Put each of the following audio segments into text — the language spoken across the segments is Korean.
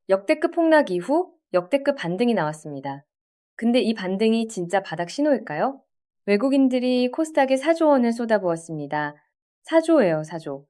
역대급 폭락 이후 역대급 반등이 나왔습니다. 근데 이 반등이 진짜 바닥 신호일까요? 외국인들이 코스닥에 4조 원을 쏟아부었습니다. 4조예요, 4조.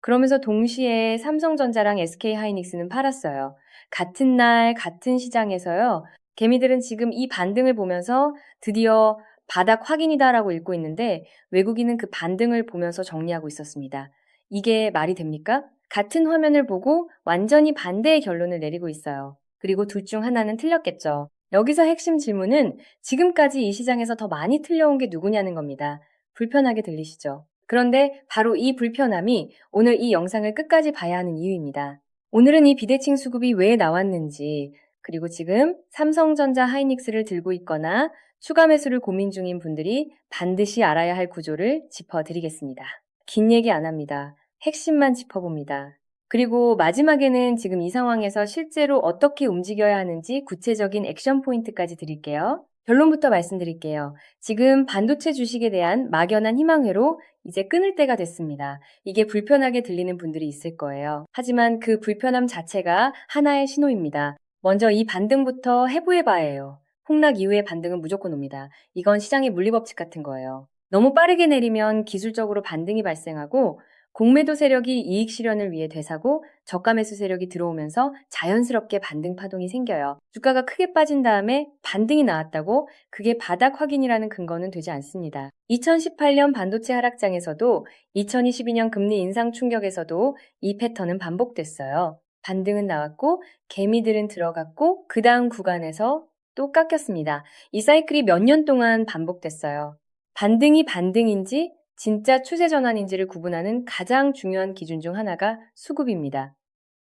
그러면서 동시에 삼성전자랑 SK하이닉스는 팔았어요. 같은 날, 같은 시장에서요. 개미들은 지금 이 반등을 보면서 드디어 바닥 확인이다라고 읽고 있는데 외국인은 그 반등을 보면서 정리하고 있었습니다. 이게 말이 됩니까? 같은 화면을 보고 완전히 반대의 결론을 내리고 있어요. 그리고 둘 중 하나는 틀렸겠죠. 여기서 핵심 질문은 지금까지 이 시장에서 더 많이 틀려온 게 누구냐는 겁니다. 불편하게 들리시죠? 그런데 바로 이 불편함이 오늘 이 영상을 끝까지 봐야 하는 이유입니다. 오늘은 이 비대칭 수급이 왜 나왔는지, 그리고 지금 삼성전자 하이닉스를 들고 있거나 추가 매수를 고민 중인 분들이 반드시 알아야 할 구조를 짚어드리겠습니다. 긴 얘기 안 합니다. 핵심만 짚어봅니다. 그리고 마지막에는 지금 이 상황에서 실제로 어떻게 움직여야 하는지 구체적인 액션 포인트까지 드릴게요. 결론부터 말씀드릴게요. 지금 반도체 주식에 대한 막연한 희망회로 이제 끊을 때가 됐습니다. 이게 불편하게 들리는 분들이 있을 거예요. 하지만 그 불편함 자체가 하나의 신호입니다. 먼저 이 반등부터 해부해봐야 해요. 폭락 이후의 반등은 무조건 옵니다. 이건 시장의 물리법칙 같은 거예요. 너무 빠르게 내리면 기술적으로 반등이 발생하고 공매도 세력이 이익 실현을 위해 되사고 저가 매수 세력이 들어오면서 자연스럽게 반등 파동이 생겨요. 주가가 크게 빠진 다음에 반등이 나왔다고 그게 바닥 확인이라는 근거는 되지 않습니다. 2018년 반도체 하락장에서도 2022년 금리 인상 충격에서도 이 패턴은 반복됐어요. 반등은 나왔고 개미들은 들어갔고 그 다음 구간에서 또 깎였습니다. 이 사이클이 몇 년 동안 반복됐어요. 반등이 반등인지 진짜 추세 전환인지를 구분하는 가장 중요한 기준 중 하나가 수급입니다.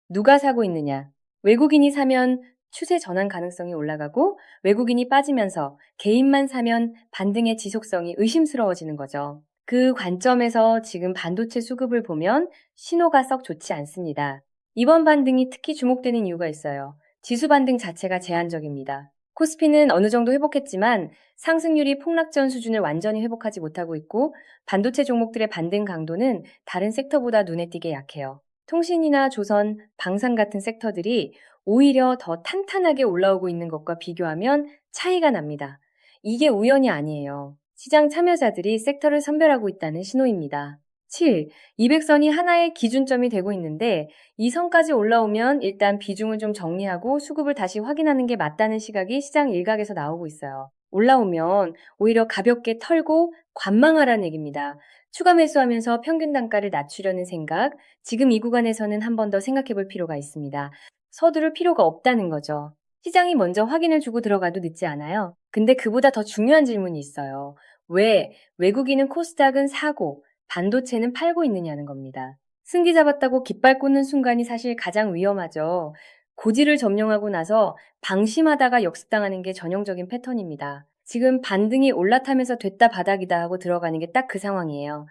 누가 사고 있느냐? 외국인이 사면 추세 전환 가능성이 올라가고 외국인이 빠지면서 개인만 사면 반등의 지속성이 의심스러워지는 거죠. 그 관점에서 지금 반도체 수급을 보면 신호가 썩 좋지 않습니다. 이번 반등이 특히 주목되는 이유가 있어요. 지수 반등 자체가 제한적입니다. 코스피는 어느 정도 회복했지만 상승률이 폭락전 수준을 완전히 회복하지 못하고 있고 반도체 종목들의 반등 강도는 다른 섹터보다 눈에 띄게 약해요. 통신이나 조선, 방산 같은 섹터들이 오히려 더 탄탄하게 올라오고 있는 것과 비교하면 차이가 납니다. 이게 우연이 아니에요. 시장 참여자들이 섹터를 선별하고 있다는 신호입니다. 7. 200선이 하나의 기준점이 되고 있는데 이 선까지 올라오면 일단 비중을 좀 정리하고 수급을 다시 확인하는 게 맞다는 시각이 시장 일각에서 나오고 있어요. 올라오면 오히려 가볍게 털고 관망하라는 얘기입니다. 추가 매수하면서 평균 단가를 낮추려는 생각, 지금 이 구간에서는 한 번 더 생각해 볼 필요가 있습니다. 서두를 필요가 없다는 거죠. 시장이 먼저 확인을 주고 들어가도 늦지 않아요. 근데 그보다 더 중요한 질문이 있어요. 왜 외국인은 코스닥은 사고 반도체는 팔고 있느냐는 겁니다. 승기 잡았다고 깃발 꽂는 순간이 사실 가장 위험하죠. 고지를 점령하고 나서 방심하다가 역습당하는 게 전형적인 패턴입니다. 지금 반등이 올라타면서 됐다 바닥이다 하고 들어가는 게 딱 그 상황이에요.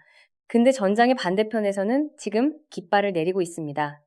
근데 전장의 반대편에서는 지금 깃발을 내리고 있습니다.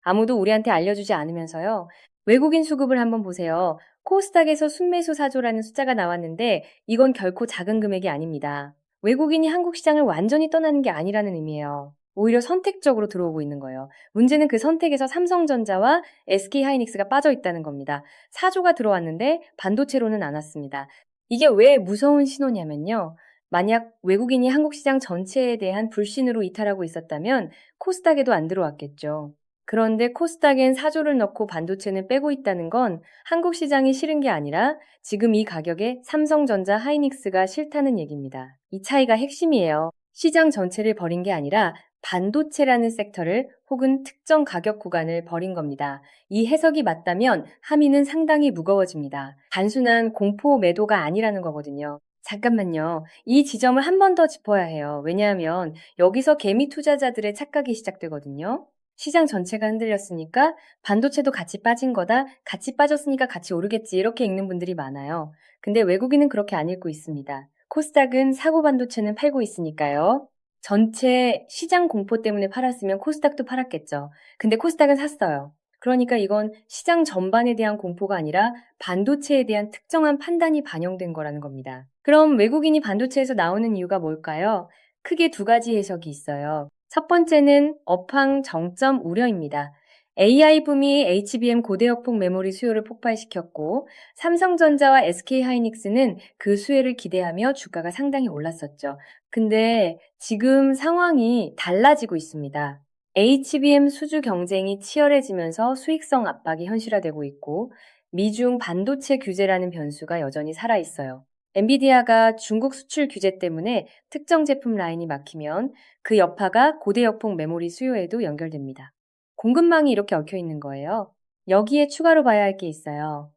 아무도 우리한테 알려주지 않으면서요. 외국인 수급을 한번 보세요. 코스닥에서 순매수 사조라는 숫자가 나왔는데 이건 결코 작은 금액이 아닙니다. 외국인이 한국 시장을 완전히 떠나는 게 아니라는 의미예요. 오히려 선택적으로 들어오고 있는 거예요. 문제는 그 선택에서 삼성전자와 SK하이닉스가 빠져 있다는 겁니다. 사조가 들어왔는데 반도체로는 안 왔습니다. 이게 왜 무서운 신호냐면요. 만약 외국인이 한국 시장 전체에 대한 불신으로 이탈하고 있었다면 코스닥에도 안 들어왔겠죠. 그런데 코스닥엔 사조를 넣고 반도체는 빼고 있다는 건 한국 시장이 싫은 게 아니라 지금 이 가격에 삼성전자 하이닉스가 싫다는 얘기입니다. 이 차이가 핵심이에요. 시장 전체를 버린 게 아니라 반도체라는 섹터를 혹은 특정 가격 구간을 버린 겁니다. 이 해석이 맞다면 함의는 상당히 무거워집니다. 단순한 공포 매도가 아니라는 거거든요. 잠깐만요. 이 지점을 한 번 더 짚어야 해요. 왜냐하면 여기서 개미 투자자들의 착각이 시작되거든요. 시장 전체가 흔들렸으니까 반도체도 같이 빠진 거다. 같이 빠졌으니까 같이 오르겠지. 이렇게 읽는 분들이 많아요. 근데 외국인은 그렇게 안 읽고 있습니다. 코스닥은 사고 반도체는 팔고 있으니까요. 전체 시장 공포 때문에 팔았으면 코스닥도 팔았겠죠. 근데 코스닥은 샀어요. 그러니까 이건 시장 전반에 대한 공포가 아니라 반도체에 대한 특정한 판단이 반영된 거라는 겁니다. 그럼 외국인이 반도체에서 나오는 이유가 뭘까요? 크게 두 가지 해석이 있어요. 첫 번째는 업황 정점 우려입니다. AI 붐이 HBM 고대역폭 메모리 수요를 폭발시켰고 삼성전자와 SK하이닉스는 그 수혜를 기대하며 주가가 상당히 올랐었죠. 근데 지금 상황이 달라지고 있습니다. HBM 수주 경쟁이 치열해지면서 수익성 압박이 현실화되고 있고 미중 반도체 규제라는 변수가 여전히 살아있어요. 엔비디아가 중국 수출 규제 때문에 특정 제품 라인이 막히면 그 여파가 고대역폭 메모리 수요에도 연결됩니다. 공급망이 이렇게 얽혀 있는 거예요. 여기에 추가로 봐야 할 게 있어요.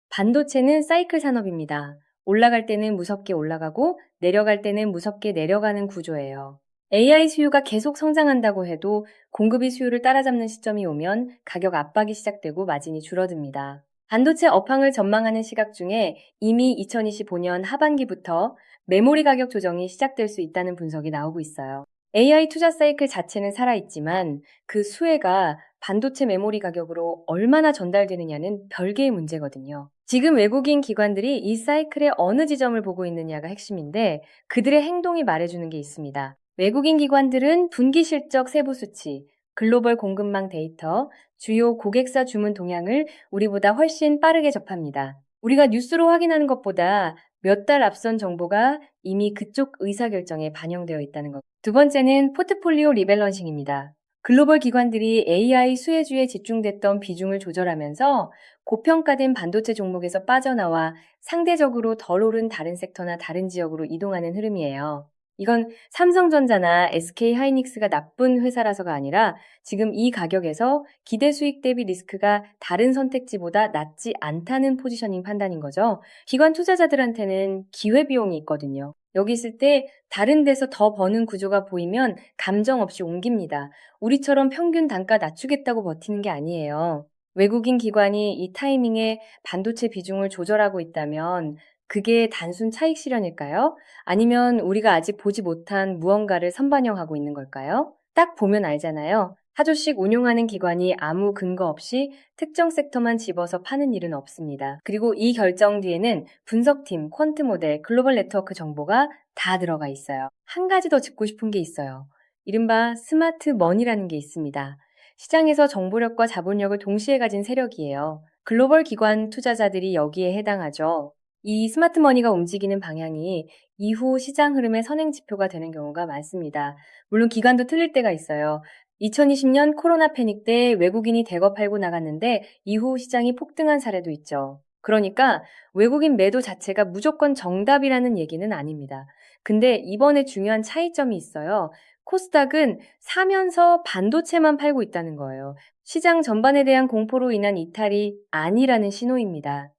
반도체는 사이클 산업입니다. 올라갈 때는 무섭게 올라가고 내려갈 때는 무섭게 내려가는 구조예요. AI 수요가 계속 성장한다고 해도 공급이 수요를 따라잡는 시점이 오면 가격 압박이 시작되고 마진이 줄어듭니다. 반도체 업황을 전망하는 시각 중에 이미 2025년 하반기부터 메모리 가격 조정이 시작될 수 있다는 분석이 나오고 있어요. AI 투자 사이클 자체는 살아있지만 그 수혜가 반도체 메모리 가격으로 얼마나 전달되느냐는 별개의 문제거든요. 지금 외국인 기관들이 이 사이클의 어느 지점을 보고 있느냐가 핵심인데 그들의 행동이 말해주는 게 있습니다. 외국인 기관들은 분기 실적 세부 수치, 글로벌 공급망 데이터, 주요 고객사 주문 동향을 우리보다 훨씬 빠르게 접합니다. 우리가 뉴스로 확인하는 것보다 몇 달 앞선 정보가 이미 그쪽 의사결정에 반영되어 있다는 것. 두 번째는 포트폴리오 리밸런싱입니다. 글로벌 기관들이 AI 수혜주에 집중됐던 비중을 조절하면서 고평가된 반도체 종목에서 빠져나와 상대적으로 덜 오른 다른 섹터나 다른 지역으로 이동하는 흐름이에요. 이건 삼성전자나 SK하이닉스가 나쁜 회사라서가 아니라 지금 이 가격에서 기대 수익 대비 리스크가 다른 선택지보다 낮지 않다는 포지셔닝 판단인 거죠. 기관 투자자들한테는 기회비용이 있거든요. 여기 있을 때 다른 데서 더 버는 구조가 보이면 감정 없이 옮깁니다. 우리처럼 평균 단가 낮추겠다고 버티는 게 아니에요. 외국인 기관이 이 타이밍에 반도체 비중을 조절하고 있다면 그게 단순 차익 실현일까요? 아니면 우리가 아직 보지 못한 무언가를 선반영하고 있는 걸까요? 딱 보면 알잖아요. 하조씩 운용하는 기관이 아무 근거 없이 특정 섹터만 집어서 파는 일은 없습니다. 그리고 이 결정 뒤에는 분석팀, 퀀트 모델, 글로벌 네트워크 정보가 다 들어가 있어요. 한 가지 더 짚고 싶은 게 있어요. 이른바 스마트 머니라는 게 있습니다. 시장에서 정보력과 자본력을 동시에 가진 세력이에요. 글로벌 기관 투자자들이 여기에 해당하죠. 이 스마트 머니가 움직이는 방향이 이후 시장 흐름의 선행 지표가 되는 경우가 많습니다. 물론 기관도 틀릴 때가 있어요. 2020년 코로나 패닉 때 외국인이 대거 팔고 나갔는데 이후 시장이 폭등한 사례도 있죠. 그러니까 외국인 매도 자체가 무조건 정답이라는 얘기는 아닙니다. 근데 이번에 중요한 차이점이 있어요. 코스닥은 사면서 반도체만 팔고 있다는 거예요. 시장 전반에 대한 공포로 인한 이탈이 아니라는 신호입니다.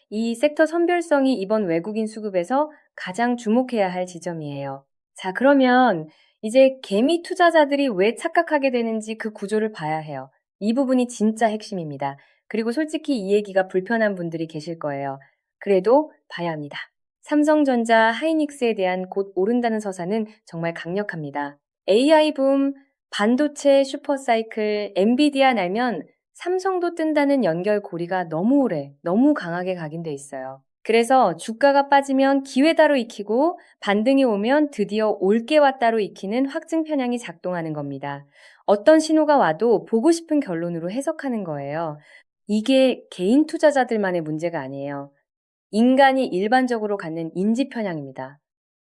이 섹터 선별성이 이번 외국인 수급에서 가장 주목해야 할 지점이에요. 자, 그러면 이제 개미 투자자들이 왜 착각하게 되는지 그 구조를 봐야 해요. 이 부분이 진짜 핵심입니다. 그리고 솔직히 이 얘기가 불편한 분들이 계실 거예요. 그래도 봐야 합니다. 삼성전자, 하이닉스에 대한 곧 오른다는 서사는 정말 강력합니다. AI 붐, 반도체 슈퍼사이클, 엔비디아 날면 삼성도 뜬다는 연결고리가 너무 오래, 너무 강하게 각인돼 있어요. 그래서 주가가 빠지면 기회다로 익히고 반등이 오면 드디어 올게 왔다로 익히는 확증 편향이 작동하는 겁니다. 어떤 신호가 와도 보고 싶은 결론으로 해석하는 거예요. 이게 개인 투자자들만의 문제가 아니에요. 인간이 일반적으로 갖는 인지 편향입니다.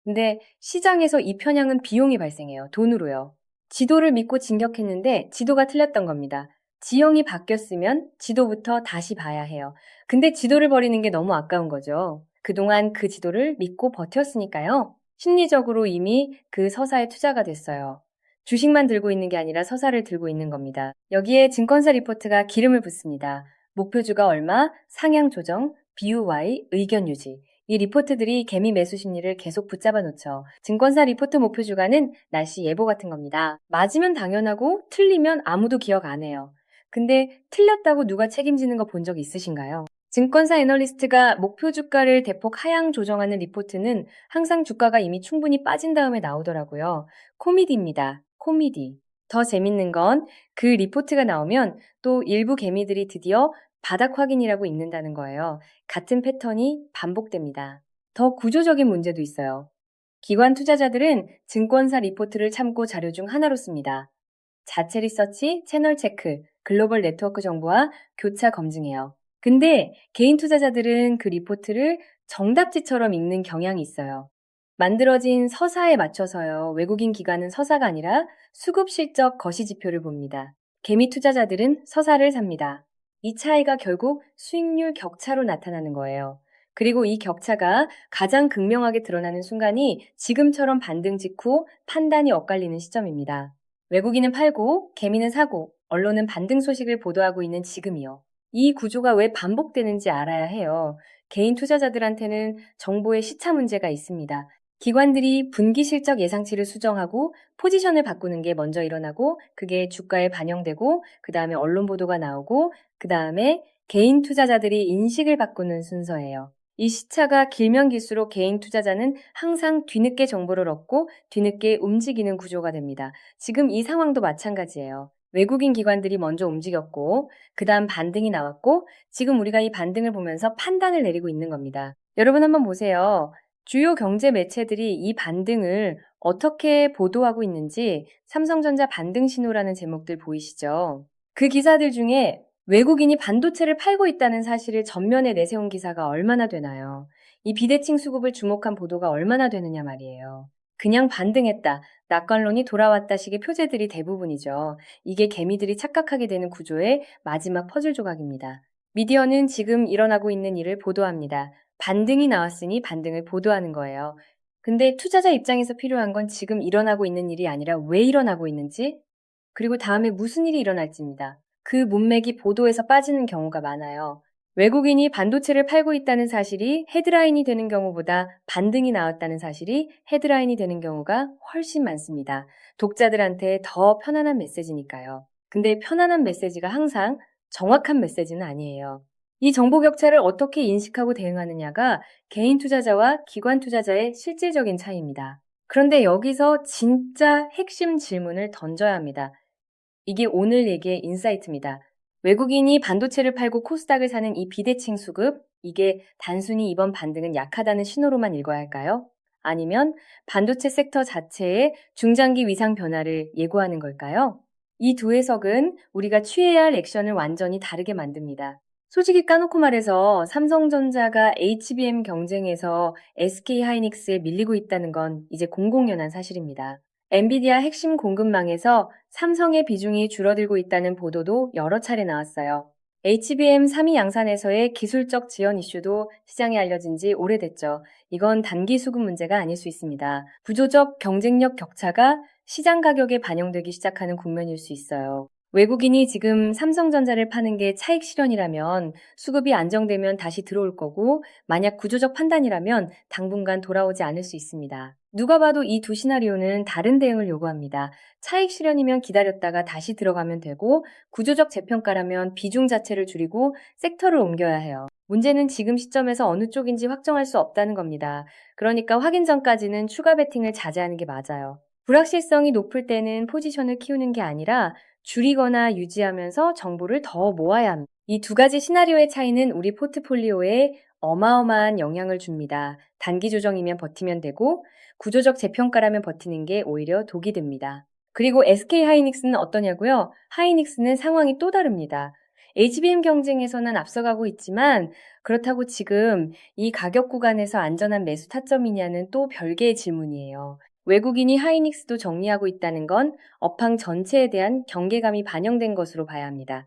근데 시장에서 이 편향은 비용이 발생해요. 돈으로요. 지도를 믿고 진격했는데 지도가 틀렸던 겁니다. 지형이 바뀌었으면 지도부터 다시 봐야 해요. 근데 지도를 버리는 게 너무 아까운 거죠. 그동안 그 지도를 믿고 버텼으니까요. 심리적으로 이미 그 서사에 투자가 됐어요. 주식만 들고 있는 게 아니라 서사를 들고 있는 겁니다. 여기에 증권사 리포트가 기름을 붓습니다. 목표주가 얼마, 상향 조정, BUY, 의견 유지. 이 리포트들이 개미 매수 심리를 계속 붙잡아 놓죠. 증권사 리포트 목표 주가는 날씨 예보 같은 겁니다. 맞으면 당연하고 틀리면 아무도 기억 안 해요. 근데 틀렸다고 누가 책임지는 거 본 적 있으신가요? 증권사 애널리스트가 목표 주가를 대폭 하향 조정하는 리포트는 항상 주가가 이미 충분히 빠진 다음에 나오더라고요. 코미디입니다. 코미디. 더 재밌는 건 그 리포트가 나오면 또 일부 개미들이 드디어 바닥 확인이라고 읽는다는 거예요. 같은 패턴이 반복됩니다. 더 구조적인 문제도 있어요. 기관 투자자들은 증권사 리포트를 참고 자료 중 하나로 씁니다. 자체 리서치, 채널 체크, 글로벌 네트워크 정보와 교차 검증해요. 근데 개인 투자자들은 그 리포트를 정답지처럼 읽는 경향이 있어요. 만들어진 서사에 맞춰서요. 외국인 기관은 서사가 아니라 수급 실적 거시 지표를 봅니다. 개미 투자자들은 서사를 삽니다. 이 차이가 결국 수익률 격차로 나타나는 거예요. 그리고 이 격차가 가장 극명하게 드러나는 순간이 지금처럼 반등 직후 판단이 엇갈리는 시점입니다. 외국인은 팔고, 개미는 사고, 언론은 반등 소식을 보도하고 있는 지금이요. 이 구조가 왜 반복되는지 알아야 해요. 개인 투자자들한테는 정보의 시차 문제가 있습니다. 기관들이 분기 실적 예상치를 수정하고 포지션을 바꾸는 게 먼저 일어나고 그게 주가에 반영되고 그 다음에 언론 보도가 나오고 그 다음에 개인 투자자들이 인식을 바꾸는 순서예요. 이 시차가 길면 길수록 개인 투자자는 항상 뒤늦게 정보를 얻고 뒤늦게 움직이는 구조가 됩니다. 지금 이 상황도 마찬가지예요. 외국인 기관들이 먼저 움직였고 그 다음 반등이 나왔고 지금 우리가 이 반등을 보면서 판단을 내리고 있는 겁니다. 여러분 한번 보세요. 주요 경제 매체들이 이 반등을 어떻게 보도하고 있는지 삼성전자 반등 신호라는 제목들 보이시죠? 그 기사들 중에 외국인이 반도체를 팔고 있다는 사실을 전면에 내세운 기사가 얼마나 되나요? 이 비대칭 수급을 주목한 보도가 얼마나 되느냐 말이에요. 그냥 반등했다, 낙관론이 돌아왔다 식의 표제들이 대부분이죠. 이게 개미들이 착각하게 되는 구조의 마지막 퍼즐 조각입니다. 미디어는 지금 일어나고 있는 일을 보도합니다. 반등이 나왔으니 반등을 보도하는 거예요. 근데 투자자 입장에서 필요한 건 지금 일어나고 있는 일이 아니라 왜 일어나고 있는지, 그리고 다음에 무슨 일이 일어날지입니다. 그 문맥이 보도에서 빠지는 경우가 많아요. 외국인이 반도체를 팔고 있다는 사실이 헤드라인이 되는 경우보다 반등이 나왔다는 사실이 헤드라인이 되는 경우가 훨씬 많습니다. 독자들한테 더 편안한 메시지니까요. 근데 편안한 메시지가 항상 정확한 메시지는 아니에요. 이 정보 격차를 어떻게 인식하고 대응하느냐가 개인 투자자와 기관 투자자의 실질적인 차이입니다. 그런데 여기서 진짜 핵심 질문을 던져야 합니다. 이게 오늘 얘기의 인사이트입니다. 외국인이 반도체를 팔고 코스닥을 사는 이 비대칭 수급, 이게 단순히 이번 반등은 약하다는 신호로만 읽어야 할까요? 아니면 반도체 섹터 자체의 중장기 위상 변화를 예고하는 걸까요? 이 두 해석은 우리가 취해야 할 액션을 완전히 다르게 만듭니다. 솔직히 까놓고 말해서 삼성전자가 HBM 경쟁에서 SK하이닉스에 밀리고 있다는 건 이제 공공연한 사실입니다. 엔비디아 핵심 공급망에서 삼성의 비중이 줄어들고 있다는 보도도 여러 차례 나왔어요. HBM 3위 양산에서의 기술적 지연 이슈도 시장에 알려진 지 오래됐죠. 이건 단기 수급 문제가 아닐 수 있습니다. 구조적 경쟁력 격차가 시장 가격에 반영되기 시작하는 국면일 수 있어요. 외국인이 지금 삼성전자를 파는 게 차익 실현이라면 수급이 안정되면 다시 들어올 거고 만약 구조적 판단이라면 당분간 돌아오지 않을 수 있습니다. 누가 봐도 이 두 시나리오는 다른 대응을 요구합니다. 차익 실현이면 기다렸다가 다시 들어가면 되고 구조적 재평가라면 비중 자체를 줄이고 섹터를 옮겨야 해요. 문제는 지금 시점에서 어느 쪽인지 확정할 수 없다는 겁니다. 그러니까 확인 전까지는 추가 베팅을 자제하는 게 맞아요. 불확실성이 높을 때는 포지션을 키우는 게 아니라 줄이거나 유지하면서 정보를 더 모아야 합니다. 이 두 가지 시나리오의 차이는 우리 포트폴리오에 어마어마한 영향을 줍니다. 단기 조정이면 버티면 되고 구조적 재평가라면 버티는 게 오히려 독이 됩니다. 그리고 SK 하이닉스는 어떠냐고요? 하이닉스는 상황이 또 다릅니다. HBM 경쟁에서는 앞서가고 있지만 그렇다고 지금 이 가격 구간에서 안전한 매수 타점이냐는 또 별개의 질문이에요. 외국인이 하이닉스도 정리하고 있다는 건 업황 전체에 대한 경계감이 반영된 것으로 봐야 합니다.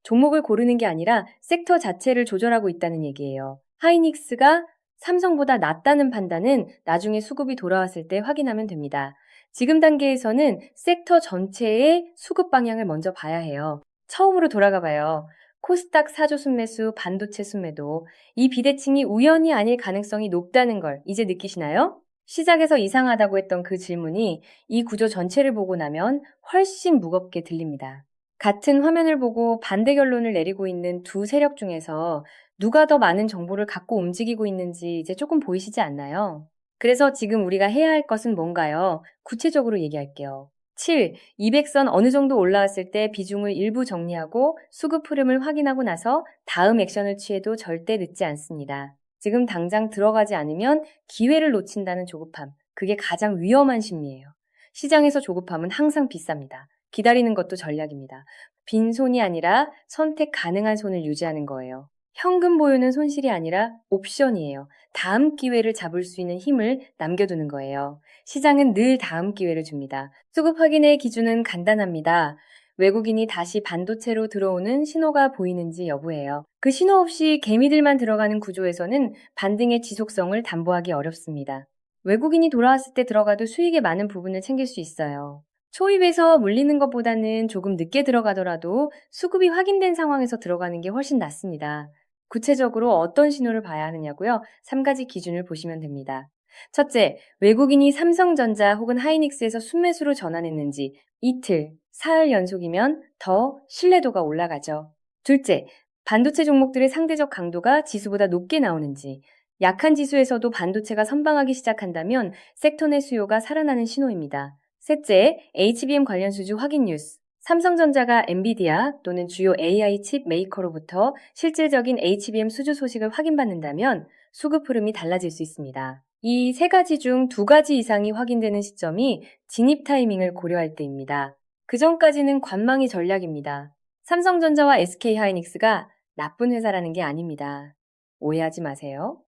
종목을 고르는 게 아니라 섹터 자체를 조절하고 있다는 얘기예요. 하이닉스가 삼성보다 낫다는 판단은 나중에 수급이 돌아왔을 때 확인하면 됩니다. 지금 단계에서는 섹터 전체의 수급 방향을 먼저 봐야 해요. 처음으로 돌아가 봐요. 코스닥 사조 순매수, 반도체 순매도 이 비대칭이 우연이 아닐 가능성이 높다는 걸 이제 느끼시나요? 시작에서 이상하다고 했던 그 질문이 이 구조 전체를 보고 나면 훨씬 무겁게 들립니다. 같은 화면을 보고 반대 결론을 내리고 있는 두 세력 중에서 누가 더 많은 정보를 갖고 움직이고 있는지 이제 조금 보이시지 않나요? 그래서 지금 우리가 해야 할 것은 뭔가요? 구체적으로 얘기할게요. 7. 200선 어느 정도 올라왔을 때 비중을 일부 정리하고 수급 흐름을 확인하고 나서 다음 액션을 취해도 절대 늦지 않습니다. 지금 당장 들어가지 않으면 기회를 놓친다는 조급함. 그게 가장 위험한 심리예요. 시장에서 조급함은 항상 비쌉니다. 기다리는 것도 전략입니다. 빈손이 아니라 선택 가능한 손을 유지하는 거예요. 현금 보유는 손실이 아니라 옵션이에요. 다음 기회를 잡을 수 있는 힘을 남겨두는 거예요. 시장은 늘 다음 기회를 줍니다. 수급 확인의 기준은 간단합니다. 외국인이 다시 반도체로 들어오는 신호가 보이는지 여부예요. 그 신호 없이 개미들만 들어가는 구조에서는 반등의 지속성을 담보하기 어렵습니다. 외국인이 돌아왔을 때 들어가도 수익의 많은 부분을 챙길 수 있어요. 초입에서 물리는 것보다는 조금 늦게 들어가더라도 수급이 확인된 상황에서 들어가는 게 훨씬 낫습니다. 구체적으로 어떤 신호를 봐야 하느냐고요? 3가지 기준을 보시면 됩니다. 첫째, 외국인이 삼성전자 혹은 하이닉스에서 순매수로 전환했는지 이틀, 사흘 연속이면 더 신뢰도가 올라가죠. 둘째, 반도체 종목들의 상대적 강도가 지수보다 높게 나오는지, 약한 지수에서도 반도체가 선방하기 시작한다면 섹터 내 수요가 살아나는 신호입니다. 셋째, HBM 관련 수주 확인 뉴스. 삼성전자가 엔비디아 또는 주요 AI 칩 메이커로부터 실질적인 HBM 수주 소식을 확인받는다면 수급 흐름이 달라질 수 있습니다. 이 3가지 중 2가지 이상이 확인되는 시점이 진입 타이밍을 고려할 때입니다. 그 전까지는 관망이 전략입니다. 삼성전자와 SK하이닉스가 나쁜 회사라는 게 아닙니다. 오해하지 마세요.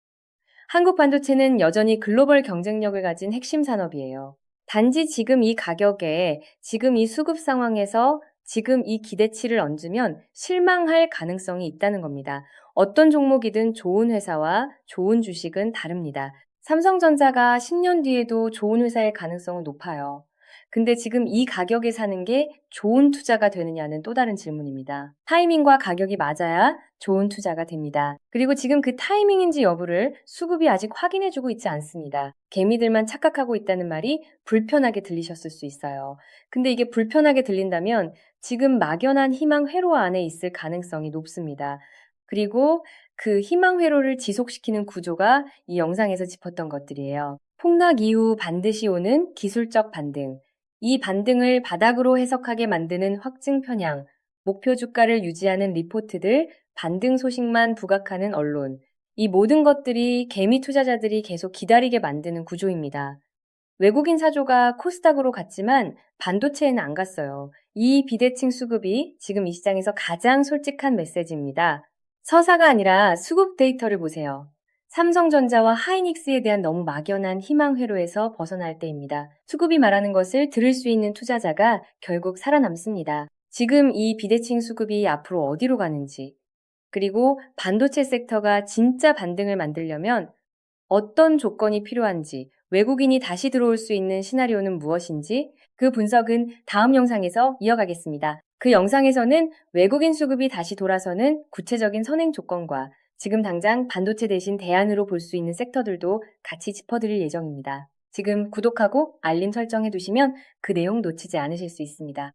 한국 반도체는 여전히 글로벌 경쟁력을 가진 핵심 산업이에요. 단지 지금 이 가격에, 지금 이 수급 상황에서 지금 이 기대치를 얹으면 실망할 가능성이 있다는 겁니다. 어떤 종목이든 좋은 회사와 좋은 주식은 다릅니다. 삼성전자가 10년 뒤에도 좋은 회사일 가능성은 높아요. 근데 지금 이 가격에 사는 게 좋은 투자가 되느냐는 또 다른 질문입니다. 타이밍과 가격이 맞아야 좋은 투자가 됩니다. 그리고 지금 그 타이밍인지 여부를 수급이 아직 확인해주고 있지 않습니다. 개미들만 착각하고 있다는 말이 불편하게 들리셨을 수 있어요. 근데 이게 불편하게 들린다면 지금 막연한 희망 회로 안에 있을 가능성이 높습니다. 그리고 그 희망 회로를 지속시키는 구조가 이 영상에서 짚었던 것들이에요. 폭락 이후 반드시 오는 기술적 반등. 이 반등을 바닥으로 해석하게 만드는 확증 편향, 목표 주가를 유지하는 리포트들, 반등 소식만 부각하는 언론. 이 모든 것들이 개미 투자자들이 계속 기다리게 만드는 구조입니다. 외국인 사조가 코스닥으로 갔지만 반도체에는 안 갔어요. 이 비대칭 수급이 지금 이 시장에서 가장 솔직한 메시지입니다. 서사가 아니라 수급 데이터를 보세요. 삼성전자와 하이닉스에 대한 너무 막연한 희망 회로에서 벗어날 때입니다. 수급이 말하는 것을 들을 수 있는 투자자가 결국 살아남습니다. 지금 이 비대칭 수급이 앞으로 어디로 가는지, 그리고 반도체 섹터가 진짜 반등을 만들려면 어떤 조건이 필요한지, 외국인이 다시 들어올 수 있는 시나리오는 무엇인지 그 분석은 다음 영상에서 이어가겠습니다. 그 영상에서는 외국인 수급이 다시 돌아서는 구체적인 선행 조건과 지금 당장 반도체 대신 대안으로 볼 수 있는 섹터들도 같이 짚어드릴 예정입니다. 지금 구독하고 알림 설정해 두시면 그 내용 놓치지 않으실 수 있습니다.